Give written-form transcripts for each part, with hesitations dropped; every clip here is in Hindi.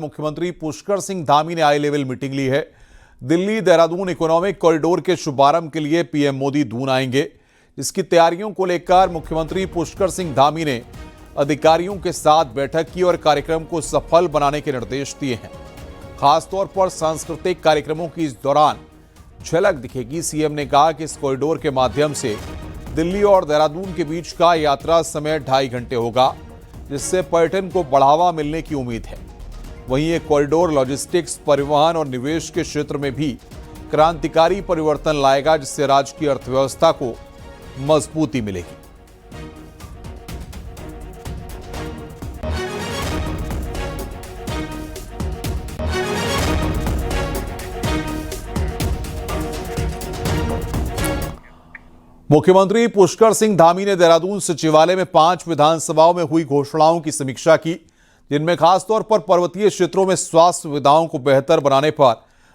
मुख्यमंत्री पुष्कर सिंह धामी ने हाई लेवल मीटिंग ली है। दिल्ली देहरादून इकोनॉमिक कॉरिडोर के शुभारंभ के लिए पीएम मोदी दून आएंगे। इसकी तैयारियों को लेकर मुख्यमंत्री पुष्कर सिंह धामी ने अधिकारियों के साथ बैठक की और कार्यक्रम को सफल बनाने के निर्देश दिए हैं। खासतौर पर सांस्कृतिक कार्यक्रमों की इस दौरान झलक दिखेगी। सीएम ने कहा कि इस कॉरिडोर के माध्यम से दिल्ली और देहरादून के बीच का यात्रा समय 2.5 घंटे होगा, जिससे पर्यटन को बढ़ावा मिलने की उम्मीद है। वहीं ये कॉरिडोर लॉजिस्टिक्स, परिवहन और निवेश के क्षेत्र में भी क्रांतिकारी परिवर्तन लाएगा, जिससे राज्य की अर्थव्यवस्था को मजबूती मिलेगी। मुख्यमंत्री पुष्कर सिंह धामी ने देहरादून सचिवालय में 5 विधानसभाओं में हुई घोषणाओं की समीक्षा की, जिनमें खासतौर पर पर्वतीय क्षेत्रों में स्वास्थ्य सुविधाओं को बेहतर बनाने पर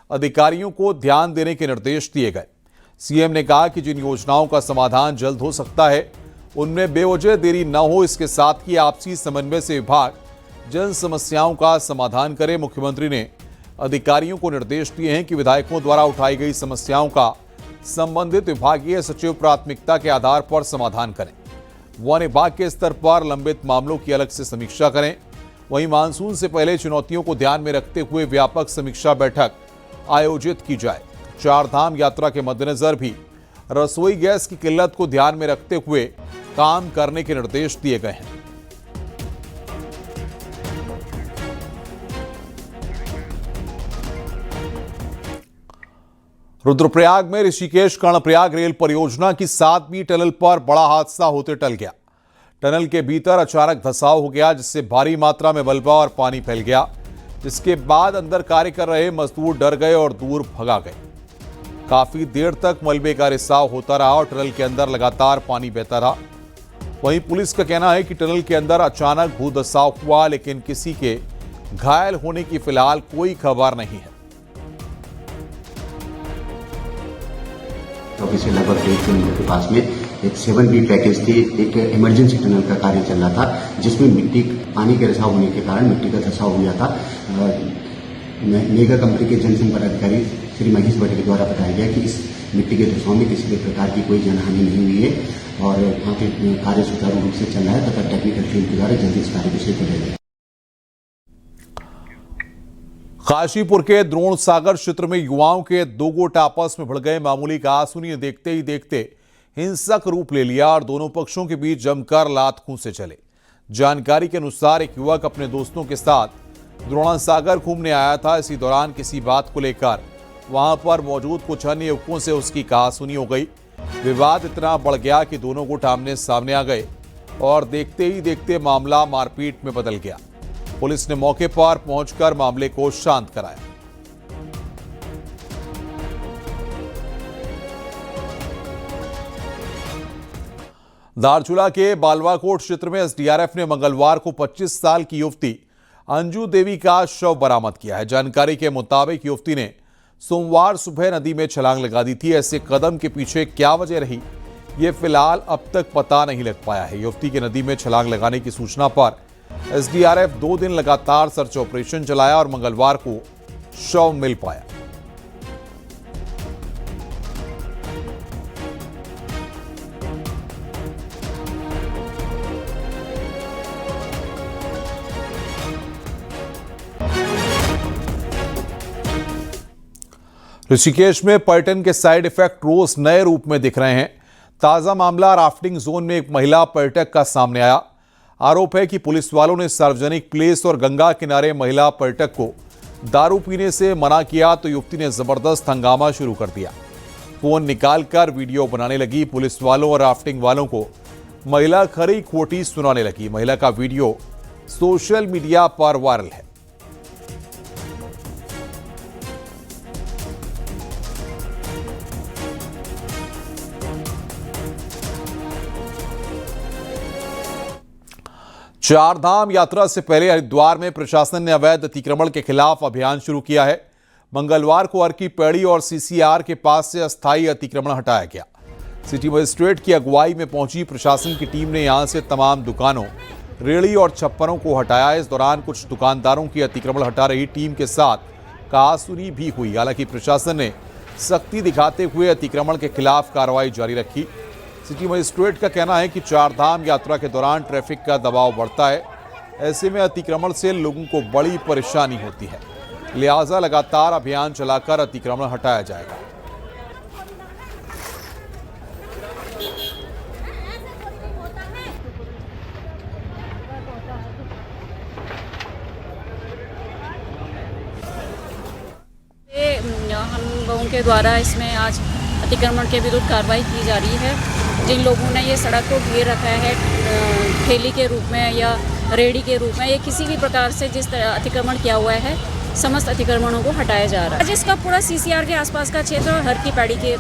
अधिकारियों को ध्यान देने के निर्देश दिए गए। सीएम ने कहा कि जिन योजनाओं का समाधान जल्द हो सकता है, उनमें बेवजह देरी न हो। इसके साथ ही आपसी समन्वय से विभाग जन समस्याओं का समाधान करे। मुख्यमंत्री ने अधिकारियों को निर्देश दिए हैं कि विधायकों द्वारा उठाई गई समस्याओं का संबंधित विभागीय सचिव प्राथमिकता के आधार पर समाधान करें। वन विभाग के स्तर पर लंबित मामलों की अलग से समीक्षा करें। वहीं मानसून से पहले चुनौतियों को ध्यान में रखते हुए व्यापक समीक्षा बैठक आयोजित की जाए। 4 धाम यात्रा के मद्देनजर भी रसोई गैस की किल्लत को ध्यान में रखते हुए काम करने के निर्देश दिए गए हैं। रुद्रप्रयाग में ऋषिकेश कर्णप्रयाग रेल परियोजना की 7वीं टनल पर बड़ा हादसा होते टल गया। टनल के भीतर अचानक धंसाव हो गया, जिससे भारी मात्रा में मलबा और पानी फैल गया, जिसके बाद अंदर कार्य कर रहे मजदूर डर गए और दूर भगा गए। काफी देर तक मलबे का रिसाव होता रहा और टनल के अंदर लगातार पानी बहता रहा। वहीं पुलिस का कहना है कि टनल के अंदर अचानक भूधंसाव हुआ, लेकिन किसी के घायल होने की फिलहाल कोई खबर नहीं है। ऑफिस से लगभग 1.5 किलोमीटर के पास में एक 7B पैकेज थी। एक इमरजेंसी टनल का कार्य चल रहा था, जिसमें मिट्टी पानी के रिसाव होने के कारण मिट्टी का धंसाव हुआ था। मेगा कंपनी के जनसंपर्क अधिकारी श्री महेश भट्ट के द्वारा बताया गया कि इस मिट्टी के धंसाव में किसी भी प्रकार की कोई जनहानि नहीं हुई है और यहाँ पे कार्य सुचारू रूप से चल रहा है तथा टेक्निकल टीम के द्वारा जल्दी इस कार्य को शुरू किया जाएगा। काशीपुर के द्रोण सागर क्षेत्र में युवाओं के 2 गुट आपस में भिड़ गए। मामूली कहासुनी ने देखते ही देखते हिंसक रूप ले लिया और दोनों पक्षों के बीच जमकर लात खूंसे चले। जानकारी के अनुसार एक युवक अपने दोस्तों के साथ द्रोण सागर घूमने आया था। इसी दौरान किसी बात को लेकर वहां पर मौजूद कुछ अन्य युवकों से उसकी कहासुनी हो गई। विवाद इतना बढ़ गया कि दोनों गुट आमने सामने आ गए और देखते ही देखते मामला मारपीट में बदल गया। पुलिस ने मौके पर पहुंचकर मामले को शांत कराया। धारचूला के बालवाकोट क्षेत्र में एसडीआरएफ ने मंगलवार को 25 साल की युवती अंजू देवी का शव बरामद किया है। जानकारी के मुताबिक युवती ने सोमवार सुबह नदी में छलांग लगा दी थी। ऐसे कदम के पीछे क्या वजह रही, ये फिलहाल अब तक पता नहीं लग पाया है। युवती के नदी में छलांग लगाने की सूचना पर एसडीआरएफ 2 दिन लगातार सर्च ऑपरेशन चलाया और मंगलवार को शव मिल पाया। ऋषिकेश में पर्यटन के साइड इफेक्ट रोज नए रूप में दिख रहे हैं। ताजा मामला राफ्टिंग जोन में एक महिला पर्यटक का सामने आया। आरोप है कि पुलिस वालों ने सार्वजनिक प्लेस और गंगा किनारे महिला पर्यटक को दारू पीने से मना किया तो युवती ने जबरदस्त हंगामा शुरू कर दिया। फोन निकालकर वीडियो बनाने लगी। पुलिस वालों और राफ्टिंग वालों को महिला खरी खोटी सुनाने लगी। महिला का वीडियो सोशल मीडिया पर वायरल है। चार धाम यात्रा से पहले हरिद्वार में प्रशासन ने अवैध अतिक्रमण के खिलाफ अभियान शुरू किया है। मंगलवार को अर्की पैड़ी और सीसीआर के पास से अस्थायी अतिक्रमण हटाया गया। सिटी मजिस्ट्रेट की अगुवाई में पहुंची प्रशासन की टीम ने यहां से तमाम दुकानों, रेहड़ी और छप्परों को हटाया। इस दौरान कुछ दुकानदारों की अतिक्रमण हटा रही टीम के साथ कहासुनी भी हुई। हालांकि प्रशासन ने सख्ती दिखाते हुए अतिक्रमण के खिलाफ कार्रवाई जारी रखी। सिटी मजिस्ट्रेट का कहना है कि चारधाम यात्रा के दौरान ट्रैफिक का दबाव बढ़ता है। ऐसे में अतिक्रमण से लोगों को बड़ी परेशानी होती है, लिहाजा लगातार अभियान चलाकर अतिक्रमण हटाया जाएगा। हम लोगों के द्वारा इसमें आज अतिक्रमण के विरुद्ध कार्रवाई की जा रही है। जिन लोगों ने ये सड़क को घेर रखा है ठेली के रूप में या रेहड़ी के रूप में, ये किसी भी प्रकार से जिस तरह अतिक्रमण किया हुआ है, समस्त अतिक्रमणों को हटाया जा रहा है। आज इसका पूरा सीसीआर के आसपास का क्षेत्र और हर की पैड़ी के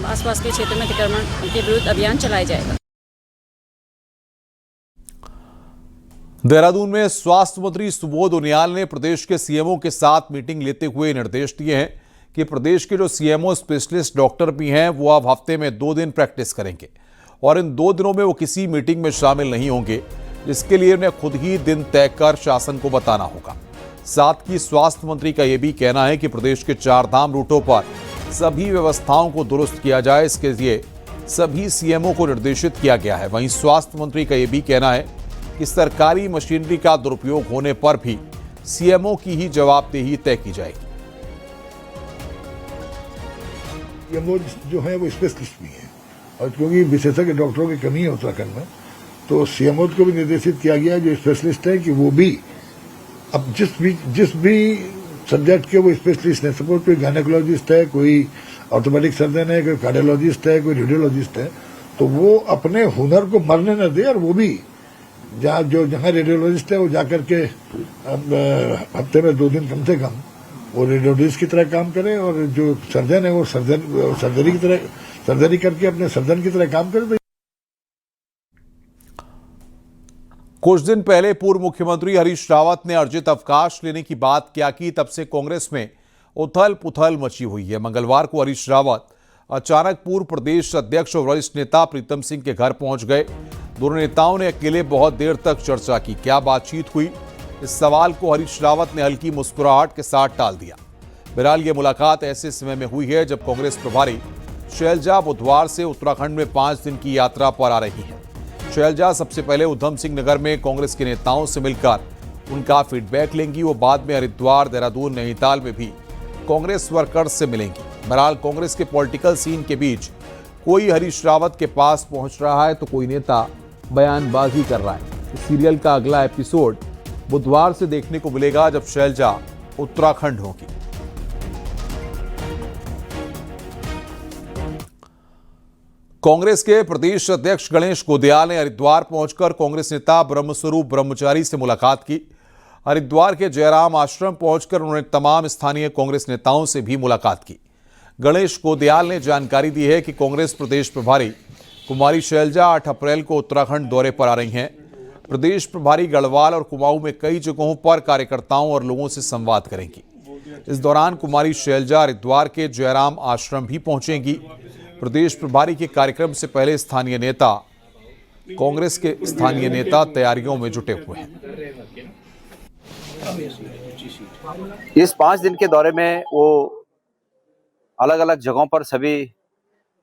आसपास के क्षेत्र में अतिक्रमण के विरुद्ध अभियान चलाया जाएगा। देहरादून में स्वास्थ्य मंत्री सुबोध उनियाल ने प्रदेश के सीएमओ के साथ मीटिंग लेते हुए निर्देश दिए हैं कि प्रदेश के जो सीएमओ स्पेशलिस्ट डॉक्टर भी हैं वो अब हफ्ते में 2 दिन प्रैक्टिस करेंगे और इन 2 दिनों में वो किसी मीटिंग में शामिल नहीं होंगे। इसके लिए उन्हें खुद ही दिन तय कर शासन को बताना होगा। साथ ही स्वास्थ्य मंत्री का यह भी कहना है कि प्रदेश के 4 धाम रूटों पर सभी व्यवस्थाओं को दुरुस्त किया जाए। इसके लिए सभी सीएमओ को निर्देशित किया गया है। वहीं स्वास्थ्य मंत्री का यह भी कहना है कि सरकारी मशीनरी का दुरुपयोग होने पर भी सीएमओ की ही जवाबदेही तय की जाएगी। सीएमओ जो है वो स्पेशलिस्ट भी है और क्योंकि विशेषज्ञ डॉक्टरों की कमी है उत्तराखंड में, तो सीएमओ को भी निर्देशित किया गया है जो स्पेशलिस्ट है कि वो भी अब जिस भी सब्जेक्ट के वो स्पेशलिस्ट है, सपोज कोई गायनेकोलॉजिस्ट है, कोई ऑर्थोपेडिक सर्जन है, कोई कार्डियोलॉजिस्ट है, कोई रेडियोलॉजिस्ट है, तो वो अपने हुनर को मरने न दे और वो भी जहाँ रेडियोलॉजिस्ट है वो जाकर के हफ्ते में 2 दिन कम से कम वो रेडियोलॉजिस्ट की तरह काम करे और जो सर्जन है वो सर्जरी करके अपने सर्जन की तरह काम करे। कुछ दिन पहले पूर्व मुख्यमंत्री हरीश रावत ने अर्जित अवकाश लेने की बात क्या की, तब से कांग्रेस में उथल पुथल मची हुई है। मंगलवार को हरीश रावत अचानक पूर्व प्रदेश अध्यक्ष और वरिष्ठ नेता प्रीतम सिंह के घर पहुंच गए। दोनों नेताओं ने अकेले बहुत देर तक चर्चा की। क्या बातचीत हुई, इस सवाल को हरीश रावत ने हल्की मुस्कुराहट के साथ टाल दिया। बहरहाल ये मुलाकात ऐसे समय में हुई है जब कांग्रेस प्रभारी शैलजा बुधवार से उत्तराखंड में 5 दिन की यात्रा पर आ रही हैं। शैलजा सबसे पहले उधम सिंह नगर में कांग्रेस के नेताओं से मिलकर उनका फीडबैक लेंगी। वो बाद में हरिद्वार, देहरादून, नैनीताल में भी कांग्रेस वर्कर्स से मिलेंगी। बहरहाल कांग्रेस के पॉलिटिकल सीन के बीच कोई हरीश रावत के पास पहुंच रहा है तो कोई नेता बयानबाजी कर रहा है। इस सीरियल का अगला एपिसोड बुधवार से देखने को मिलेगा जब शैलजा उत्तराखंड होगी। कांग्रेस के प्रदेश अध्यक्ष गणेश गोदयाल ने हरिद्वार पहुंचकर कांग्रेस नेता ब्रह्मस्वरूप ब्रह्मचारी से मुलाकात की। हरिद्वार के जयराम आश्रम पहुंचकर उन्होंने तमाम स्थानीय कांग्रेस नेताओं से भी मुलाकात की। गणेश गोदयाल ने जानकारी दी है कि कांग्रेस प्रदेश प्रभारी कुमारी शैलजा 8 अप्रैल को उत्तराखंड दौरे पर आ रही हैं। प्रदेश प्रभारी गढ़वाल और कुमाऊं में कई जगहों पर कार्यकर्ताओं और लोगों से संवाद करेंगी। इस दौरान कुमारी शैलजा हरिद्वार के जयराम आश्रम भी पहुंचेंगी। प्रदेश प्रभारी के कार्यक्रम से पहले कांग्रेस के स्थानीय नेता तैयारियों में जुटे हुए हैं। इस 5 दिन के दौरे में वो अलग अलग जगहों पर सभी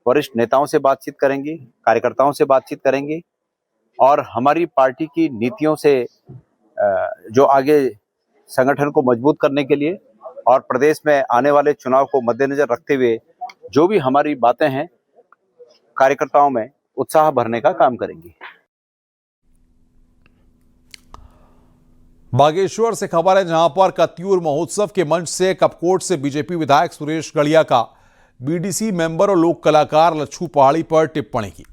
वरिष्ठ नेताओं से बातचीत करेंगी, कार्यकर्ताओं से बातचीत करेंगी और हमारी पार्टी की नीतियों से जो आगे संगठन को मजबूत करने के लिए और प्रदेश में आने वाले चुनाव को मद्देनजर रखते हुए जो भी हमारी बातें हैं कार्यकर्ताओं में उत्साह भरने का काम करेंगी। बागेश्वर से खबर है, जहां पर कत्यूर महोत्सव के मंच से कपकोट से बीजेपी विधायक सुरेश गड़िया का बीडीसी मेंबर और लोक कलाकार लच्छू पहाड़ी पर टिप्पणी की,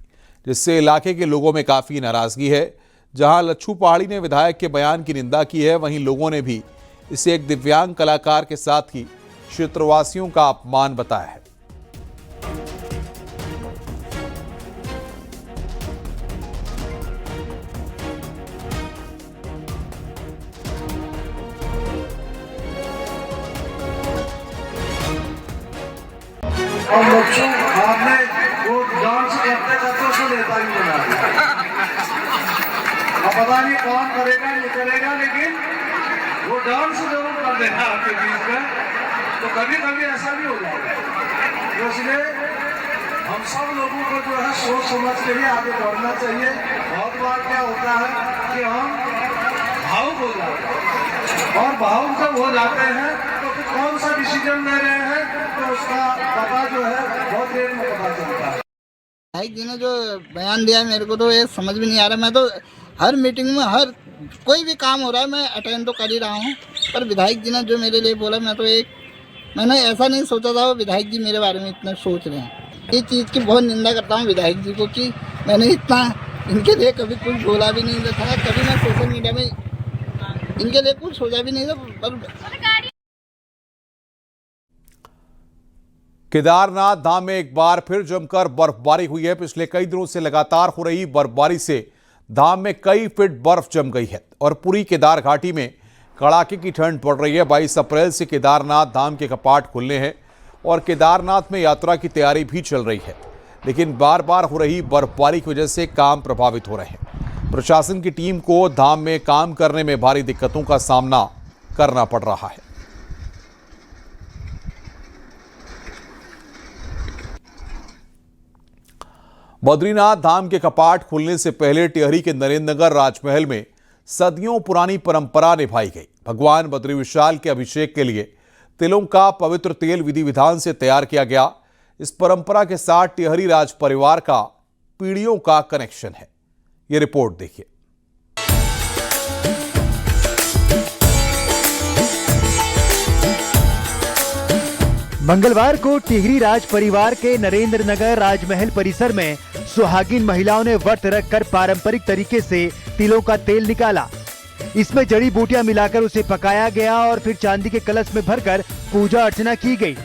जिससे इलाके के लोगों में काफी नाराजगी है। जहां लच्छू पहाड़ी ने विधायक के बयान की निंदा की है, वहीं लोगों ने भी इसे एक दिव्यांग कलाकार के साथ ही क्षेत्रवासियों का अपमान बताया है। और लच्छू आपने वो डांस करते करते उसको नेता भी बना दिया। अब पता नहीं नहीं कौन करेगा नहीं करेगा, लेकिन वो डांस जरूर कर देगा आपके बीच में। तो कभी कभी ऐसा भी हो जाएगा, तो इसलिए हम सब लोगों को जो है सोच समझ के ही आगे बढ़ना चाहिए। बहुत बार क्या होता है कि हम भावुक हो जाते हैं, और भावुक जब हो जाते हैं तो फिर कौन सा डिसीजन ले रहे हैं तो उसका पता जो है बहुत देर में पता चलता है। विधायक जी ने जो बयान दिया मेरे को तो ये समझ भी नहीं आ रहा। मैं तो हर मीटिंग में हर कोई भी काम हो रहा है मैं अटेंड तो कर ही रहा हूँ, पर विधायक जी ने जो मेरे लिए बोला मैंने ऐसा नहीं सोचा था वो विधायक जी मेरे बारे में इतना सोच रहे हैं। इस चीज़ की बहुत निंदा करता हूँ विधायक जी को कि मैंने इतना इनके लिए कभी कुछ बोला भी नहीं था, कभी मैं सोशल मीडिया में इनके लिए कुछ सोचा भी नहीं था। पर केदारनाथ धाम में एक बार फिर जमकर बर्फबारी हुई है। पिछले कई दिनों से लगातार हो रही बर्फबारी से धाम में कई फीट बर्फ जम गई है और पूरी केदार घाटी में कड़ाके की ठंड पड़ रही है। 22 अप्रैल से केदारनाथ धाम के कपाट खुलने हैं और केदारनाथ में यात्रा की तैयारी भी चल रही है, लेकिन बार बार हो रही बर्फबारी की वजह से काम प्रभावित हो रहे हैं। प्रशासन की टीम को धाम में काम करने में भारी दिक्कतों का सामना करना पड़ रहा है। बद्रीनाथ धाम के कपाट खुलने से पहले टिहरी के नरेंद्रनगर राजमहल में सदियों पुरानी परंपरा निभाई गई। भगवान बद्री विशाल के अभिषेक के लिए तिलों का पवित्र तेल विधि विधान से तैयार किया गया। इस परंपरा के साथ टिहरी राज परिवार का पीढ़ियों का कनेक्शन है। ये रिपोर्ट देखिए। मंगलवार को टिहरी राज परिवार के नरेंद्रनगर राजमहल परिसर में सुहागिन महिलाओं ने व्रत रखकर पारंपरिक तरीके से तिलों का तेल निकाला। इसमें जड़ी बूटियां मिलाकर उसे पकाया गया और फिर चांदी के कलश में भरकर पूजा अर्चना की गई।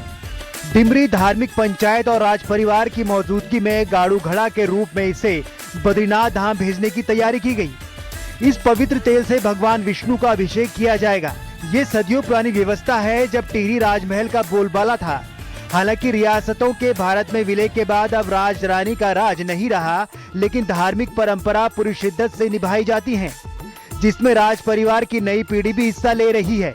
डिमरी धार्मिक पंचायत और राज परिवार की मौजूदगी में गाड़ू घड़ा के रूप में इसे बद्रीनाथ धाम भेजने की तैयारी की गई। इस पवित्र तेल से भगवान विष्णु का अभिषेक किया जाएगा। ये सदियों पुरानी व्यवस्था है, जब टिहरी राजमहल का बोलबाला था। हालांकि रियासतों के भारत में विलय के बाद अब राज रानी का राज नहीं रहा, लेकिन धार्मिक परंपरा पूरी शिद्दत से निभाई जाती है, जिसमें राज परिवार की नई पीढ़ी भी हिस्सा ले रही है।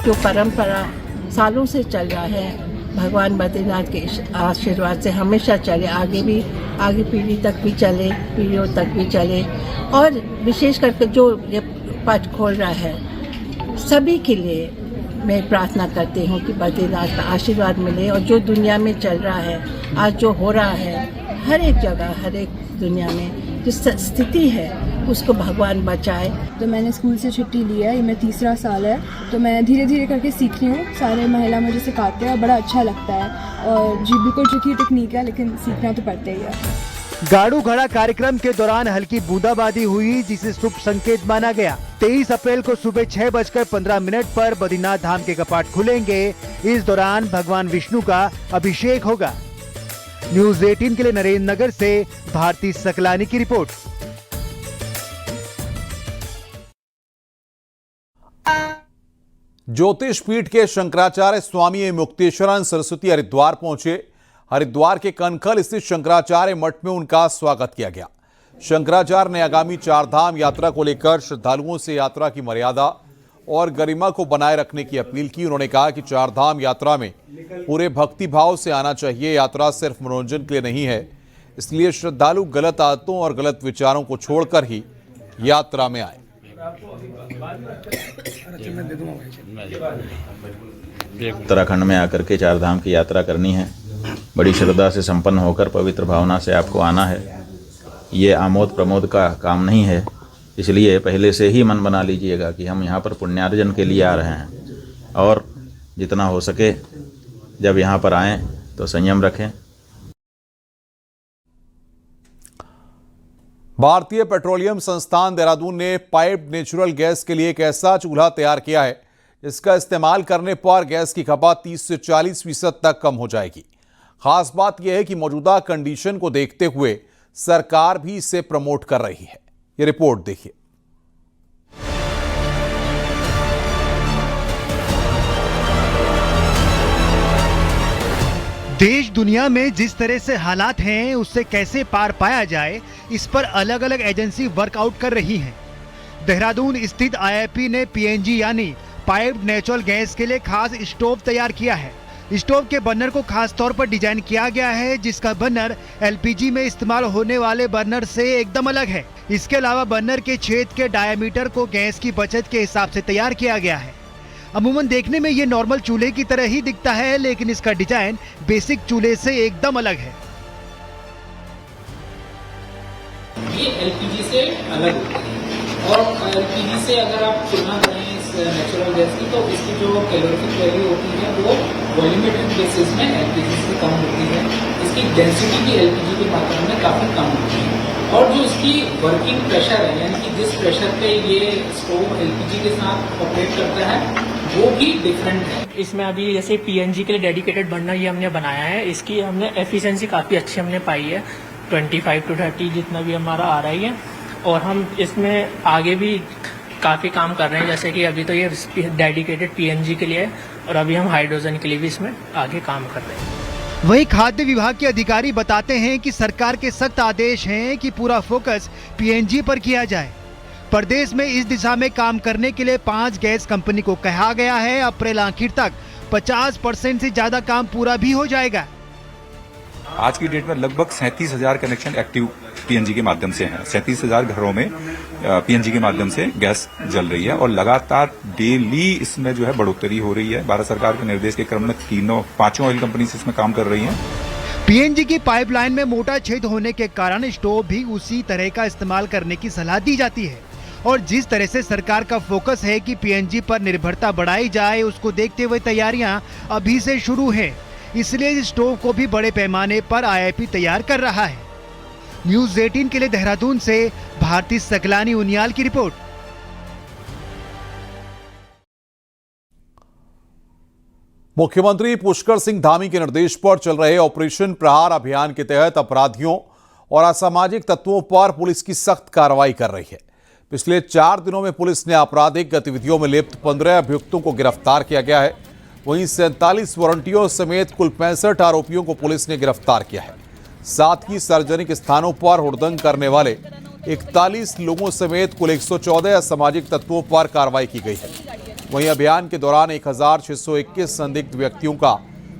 जो परंपरा सालों से चल रहा है, भगवान बद्रीनाथ के आशीर्वाद से हमेशा चले, आगे पीढ़ी तक भी चले, पीढ़ियों तक भी चले। और विशेष करके जो ये पट खोल रहा है, सभी के लिए मैं प्रार्थना करती हूँ कि बद्रीनाथ का आशीर्वाद मिले। और जो दुनिया में चल रहा है, आज जो हो रहा है, हर एक जगह, हर एक दुनिया में जो स्थिति है, उसको भगवान बचाए। तो मैंने स्कूल से छुट्टी ली है, ये मेरा तीसरा साल है, तो मैं धीरे धीरे करके सीख रही हूँ। सारे महिला मुझे सिखाते हैं, बड़ा अच्छा लगता है। और जी बिल्कुल ट्रिकी टेक्निक है, लेकिन सीखना तो पड़ता ही है। गाड़ू घड़ा कार्यक्रम के दौरान हल्की बूंदाबांदी हुई, जिसे शुभ संकेत माना गया। 23 अप्रैल को सुबह 6:15 पर बद्रीनाथ धाम के कपाट खुलेंगे। इस दौरान भगवान विष्णु का अभिषेक होगा। न्यूज़ 18 के लिए नरेंद्रनगर से भारती सकलानी की रिपोर्ट। ज्योतिष पीठ के शंकराचार्य स्वामी मुक्तेश्वरानंद सरस्वती हरिद्वार पहुंचे। हरिद्वार के कनखल स्थित शंकराचार्य मठ में उनका स्वागत किया गया। शंकराचार्य ने आगामी चारधाम यात्रा को लेकर श्रद्धालुओं से यात्रा की मर्यादा और गरिमा को बनाए रखने की अपील की। उन्होंने कहा कि चारधाम यात्रा में पूरे भक्ति भाव से आना चाहिए। यात्रा सिर्फ मनोरंजन के लिए नहीं है, इसलिए श्रद्धालु गलत आदतों और गलत विचारों को छोड़कर ही यात्रा में आए। उत्तराखंड में आकर के चारधाम की यात्रा करनी है, बड़ी श्रद्धा से संपन्न होकर पवित्र भावना से आपको आना है। ये आमोद प्रमोद का काम नहीं है, इसलिए पहले से ही मन बना लीजिएगा कि हम यहाँ पर पुण्यार्जन के लिए आ रहे हैं। और जितना हो सके जब यहाँ पर आएँ तो संयम रखें। भारतीय पेट्रोलियम संस्थान देहरादून ने पाइप्ड नेचुरल गैस के लिए एक ऐसा चूल्हा तैयार किया है जिसका इस्तेमाल करने पर गैस की खपत 30 से 40% तक कम हो जाएगी। खास बात यह है कि मौजूदा कंडीशन को देखते हुए सरकार भी इसे प्रमोट कर रही है। ये रिपोर्ट देखिए। देश दुनिया में जिस तरह से हालात हैं, उससे कैसे पार पाया जाए, इस पर अलग अलग एजेंसी वर्कआउट कर रही हैं। देहरादून स्थित आईआईपी ने पीएनजी यानी पाइप्ड नेचुरल गैस के लिए खास स्टोव तैयार किया है। स्टोव के बर्नर को खास तौर पर डिजाइन किया गया है, जिसका बर्नर एलपीजी में इस्तेमाल होने वाले बर्नर से एकदम अलग है। इसके अलावा बर्नर के छेद के डायमीटर को गैस की बचत के हिसाब से तैयार किया गया है। अमूमन देखने में ये नॉर्मल चूल्हे की तरह ही दिखता है, लेकिन इसका डिजाइन बेसिक चूल्हे से एकदम अलग है। ये एलपीजी से अलग होता है और एलपीजी से अगर आप तुलना करें इस नेचुरल गैस की, तो इसकी जो कैलोरीफिक वैल्यू होती है वो वॉल्यूमेट्रिक बेसिस में एलपीजी से कम होती है। इसकी डेंसिटी भी एलपीजी की मात्रा में काफी कम होती है और जो इसकी वर्किंग प्रेशर है, यानी कि जिस प्रेशर पे ये स्टोव एलपीजी के साथ ऑपरेट करता है, वो भी डिफरेंट है। इसमें अभी जैसे पीएनजी के लिए डेडिकेटेड बर्नर ये हमने बनाया है। इसकी हमने एफिशिएंसी काफ़ी अच्छी हमने पाई है, 25 to 30 जितना भी हमारा आ रहा है। और हम इसमें आगे भी काफ़ी काम कर रहे हैं, जैसे कि अभी तो ये डेडिकेटेड पीएनजी के लिए है और अभी हम हाइड्रोजन के लिए भी इसमें आगे काम कर रहे हैं। वहीं खाद्य विभाग के अधिकारी बताते हैं कि सरकार के सख्त आदेश हैं कि पूरा फोकस पीएनजी पर किया जाए। प्रदेश में इस दिशा में काम करने के लिए 5 गैस कंपनी को कहा गया है। अप्रैल आखिर तक 50% से ज्यादा काम पूरा भी हो जाएगा। आज की डेट में लगभग 37,000 कनेक्शन एक्टिव पीएनजी के माध्यम से हैं। 37,000 घरों में पीएनजी के माध्यम से गैस जल रही है और लगातार डेली इसमें जो है बढ़ोतरी हो रही है। भारत सरकार के निर्देश के क्रम में 5 ऑयल कंपनी इसमें काम कर रही हैं। पीएनजी की पाइपलाइन में मोटा छेद होने के कारण स्टोव भी उसी तरह का इस्तेमाल करने की सलाह दी जाती है। और जिस तरह से सरकार का फोकस है कि पीएनजी पर निर्भरता बढ़ाई जाए, उसको देखते हुए तैयारियां अभी से शुरू हैं। इसलिए इस स्टोव को भी बड़े पैमाने पर आईआईपी तैयार कर रहा है। न्यूज़ 18 के लिए देहरादून से भारती सकलानी उनियाल की रिपोर्ट। मुख्यमंत्री पुष्कर सिंह धामी के निर्देश पर चल रहे ऑपरेशन प्रहार अभियान के तहत अपराधियों और असामाजिक तत्वों पर पुलिस की सख्त कार्रवाई कर रही है। पिछले 4 दिनों में पुलिस ने आपराधिक गतिविधियों में लिप्त 15 अभियुक्तों को गिरफ्तार किया गया है। वहीं 47 वारंटियों समेत कुल 65 आरोपियों को पुलिस ने गिरफ्तार किया है। साथ ही सार्वजनिक स्थानों पर हुड़दंग करने वाले 41 लोगों समेत कुल 114 असामाजिक तत्वों पर कार्रवाई की गई है। वहीं अभियान के दौरान 1621 संदिग्ध व्यक्तियों का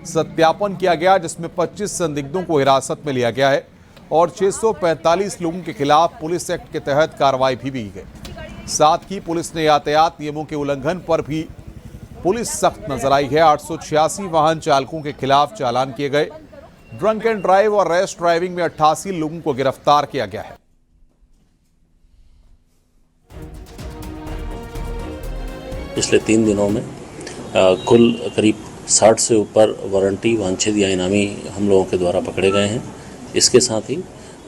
सत्यापन किया गया, जिसमें 25 संदिग्धों को हिरासत में लिया गया है और 645 लोगों के खिलाफ पुलिस एक्ट के तहत कार्रवाई भी की गई। साथ ही पुलिस ने यातायात नियमों के उल्लंघन पर भी पुलिस सख्त नजर आई है। 886 वाहन चालकों के खिलाफ चालान किए गए। ड्रंक एंड ड्राइव और रैश ड्राइविंग में 88 लोगों को गिरफ्तार किया गया है। पिछले 3 दिनों में कुल करीब 60 से ऊपर वारंटी, वांछित या इनामी हम लोगों के द्वारा पकड़े गए हैं। इसके साथ ही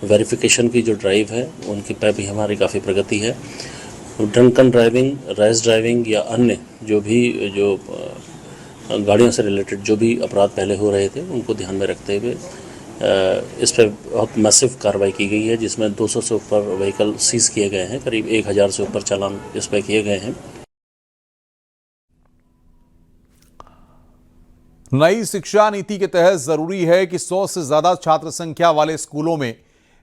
वेरिफिकेशन की जो ड्राइव है उनकी पे भी हमारी काफ़ी प्रगति है। ड्रंकन ड्राइविंग, रैश ड्राइविंग या अन्य जो गाड़ियों से रिलेटेड जो भी अपराध पहले हो रहे थे उनको ध्यान में रखते हुए इस पर बहुत मैसिव कार्रवाई की गई है, जिसमें 200 से ऊपर व्हीकल सीज किए गए हैं। करीब 1000 से ऊपर चालान इस पर किए गए हैं। नई शिक्षा नीति के तहत जरूरी है कि 100 से ज्यादा छात्र संख्या वाले स्कूलों में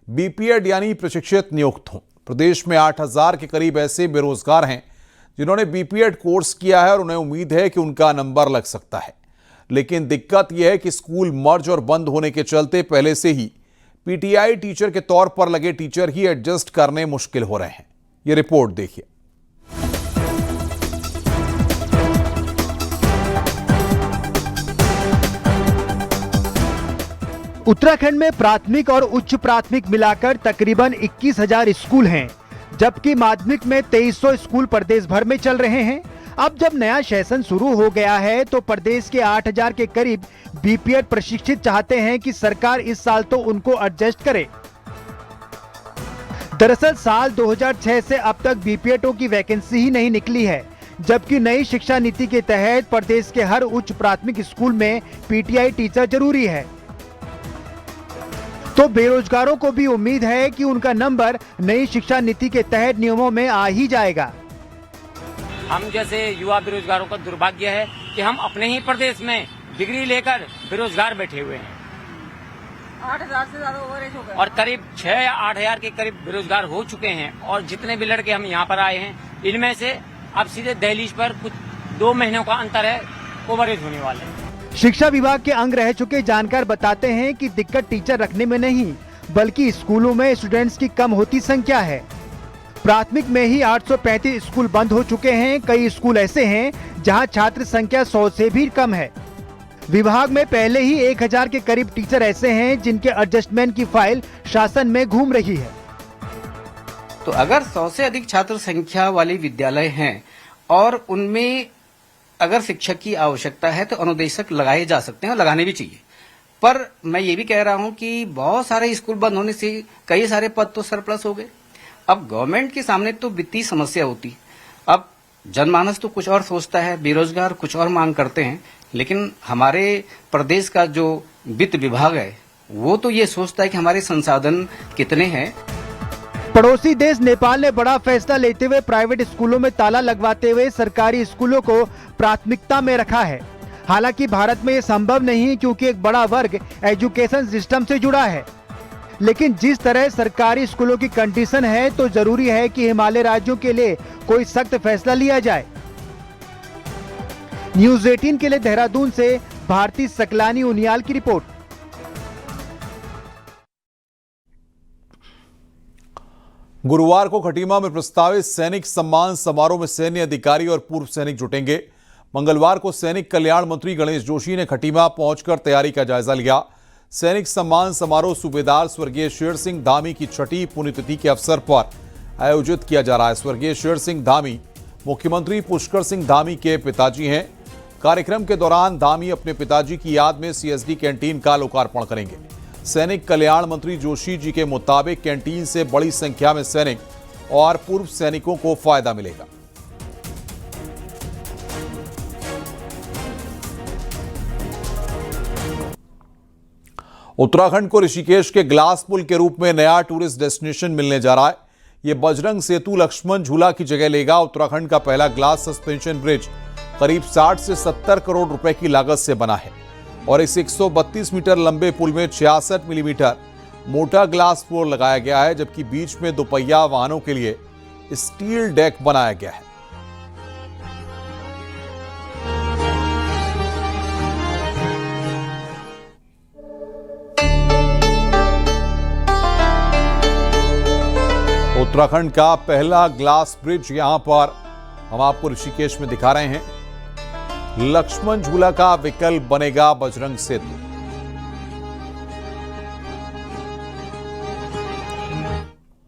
बीपीएड यानी प्रशिक्षित नियुक्त हों। प्रदेश में 8000 के करीब ऐसे बेरोजगार हैं जिन्होंने बीपीएड कोर्स किया है और उन्हें उम्मीद है कि उनका नंबर लग सकता है। लेकिन दिक्कत यह है कि स्कूल मर्ज और बंद होने के चलते पहले से ही पीटीआई टीचर के तौर पर लगे टीचर ही एडजस्ट करने मुश्किल हो रहे हैं। ये रिपोर्ट देखिए। उत्तराखंड में प्राथमिक और उच्च प्राथमिक मिलाकर तकरीबन 21,000 स्कूल हैं, जबकि माध्यमिक में 2300 स्कूल प्रदेश भर में चल रहे हैं। अब जब नया सेशन शुरू हो गया है तो प्रदेश के 8000 के करीब बीपीएड प्रशिक्षित चाहते हैं कि सरकार इस साल तो उनको एडजस्ट करे। दरअसल साल 2006 से अब तक बीपीएडों की वैकेंसी ही नहीं निकली है, जबकि नई शिक्षा नीति के तहत प्रदेश के हर उच्च प्राथमिक स्कूल में पीटीआई टीचर जरूरी है। तो बेरोजगारों को भी उम्मीद है कि उनका नंबर नई शिक्षा नीति के तहत नियमों में आ ही जाएगा। हम जैसे युवा बेरोजगारों का दुर्भाग्य है कि हम अपने ही प्रदेश में डिग्री लेकर बेरोजगार बैठे हुए हैं। 8,000 से ज्यादा ओवरेज हो गया और करीब 6 या 8,000 के करीब बेरोजगार हो चुके हैं। और जितने भी लड़के हम यहाँ पर आए हैं, इनमें से अब सीधे दहलीज पर कुछ 2 महीनों का अंतर है, ओवरेज होने वाले हैं। शिक्षा विभाग के अंग रह चुके जानकार बताते हैं कि दिक्कत टीचर रखने में नहीं, बल्कि स्कूलों में स्टूडेंट्स की कम होती संख्या है। प्राथमिक में ही 835 स्कूल बंद हो चुके हैं। कई स्कूल ऐसे हैं जहां छात्र संख्या 100 से भी कम है। विभाग में पहले ही 1000 के करीब टीचर ऐसे हैं जिनके एडजस्टमेंट की फाइल शासन में घूम रही है। तो अगर 100 से अधिक छात्र संख्या वाले विद्यालय हैं और उनमें अगर शिक्षक की आवश्यकता है तो अनुदेशक लगाए जा सकते हैं और लगाने भी चाहिए। पर मैं ये भी कह रहा हूं कि बहुत सारे स्कूल बंद होने से कई सारे पद तो सरप्लस हो गए। अब गवर्नमेंट के सामने तो वित्तीय समस्या होती, अब जनमानस तो कुछ और सोचता है, बेरोजगार कुछ और मांग करते हैं, लेकिन हमारे प्रदेश का जो वित्त विभाग है वो तो ये सोचता है कि हमारे संसाधन कितने हैं। पड़ोसी देश नेपाल ने बड़ा फैसला लेते हुए प्राइवेट स्कूलों में ताला लगवाते हुए सरकारी स्कूलों को प्राथमिकता में रखा है। हालांकि भारत में ये संभव नहीं क्योंकि एक बड़ा वर्ग एजुकेशन सिस्टम से जुड़ा है। लेकिन जिस तरह सरकारी स्कूलों की कंडीशन है तो जरूरी है कि हिमालय राज्यों के लिए कोई सख्त फैसला लिया जाए। न्यूज़ 18 के लिए देहरादून से भारती सकलानी उनियाल की रिपोर्ट। गुरुवार को खटीमा में प्रस्तावित सैनिक सम्मान समारोह में सैन्य अधिकारी और पूर्व सैनिक जुटेंगे। मंगलवार को सैनिक कल्याण मंत्री गणेश जोशी ने खटीमा पहुंचकर तैयारी का जायजा लिया। सैनिक सम्मान समारोह सूबेदार स्वर्गीय शेर सिंह धामी की 6ठी पुण्यतिथि के अवसर पर आयोजित किया जा रहा है। स्वर्गीय शेर सिंह धामी मुख्यमंत्री पुष्कर सिंह धामी के पिताजी हैं। कार्यक्रम के दौरान धामी अपने पिताजी की याद में सीएसडी कैंटीन का लोकार्पण करेंगे। सैनिक कल्याण मंत्री जोशी जी के मुताबिक कैंटीन से बड़ी संख्या में सैनिक और पूर्व सैनिकों को फायदा मिलेगा। उत्तराखंड को ऋषिकेश के ग्लास पुल के रूप में नया टूरिस्ट डेस्टिनेशन मिलने जा रहा है। यह बजरंग सेतु लक्ष्मण झूला की जगह लेगा। उत्तराखंड का पहला ग्लास सस्पेंशन ब्रिज करीब 60 से 70 करोड़ रुपए की लागत से बना है और इस 132 मीटर लंबे पुल में 66 मिलीमीटर मोटा ग्लास फ्लोर लगाया गया है, जबकि बीच में दोपहिया वाहनों के लिए स्टील डेक बनाया गया है। उत्तराखंड का पहला ग्लास ब्रिज यहां पर हम आपको ऋषिकेश में दिखा रहे हैं। लक्ष्मण झूला का विकल्प बनेगा बजरंग सेतु।